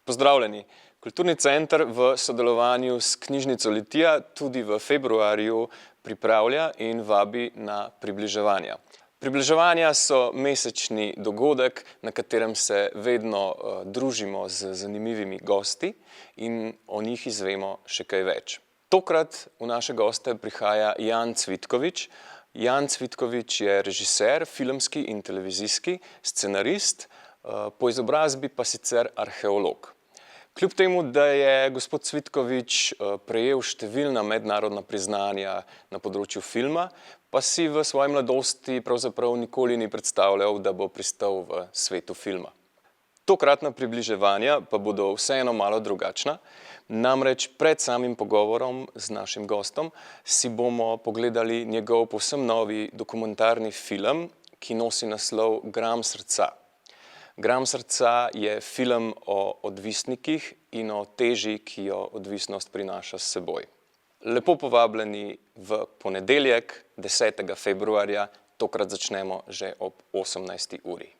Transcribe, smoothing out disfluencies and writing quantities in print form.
Pozdravljeni! Kulturni center v sodelovanju s knjižnico Litija tudi v februarju pripravlja in vabi na približevanja. Približevanja so mesečni dogodek, na katerem se vedno družimo z zanimivimi gosti in o njih izvemo še kaj več. Tokrat v naše goste prihaja Jan Cvitkovič. Jan Cvitkovič je režiser, filmski in televizijski, scenarist, po izobrazbi pa sicer arheolog. Kljub temu, da je gospod Cvitkovič prejel številna mednarodna priznanja na področju filma, pa si v svoji mladosti pravzaprav nikoli ni predstavljal, da bo pristal v svetu filma. Tokratna približevanja pa bodo vseeno malo drugačna. Namreč pred samim pogovorom z našim gostom si bomo pogledali njegov povsem novi dokumentarni film, ki nosi naslov Gram srca. Gram srca je film o odvisnikih in o teži, ki jo odvisnost prinaša s seboj. Lepo povabljeni v ponedeljek, 10. februarja, tokrat začnemo že ob 18. uri.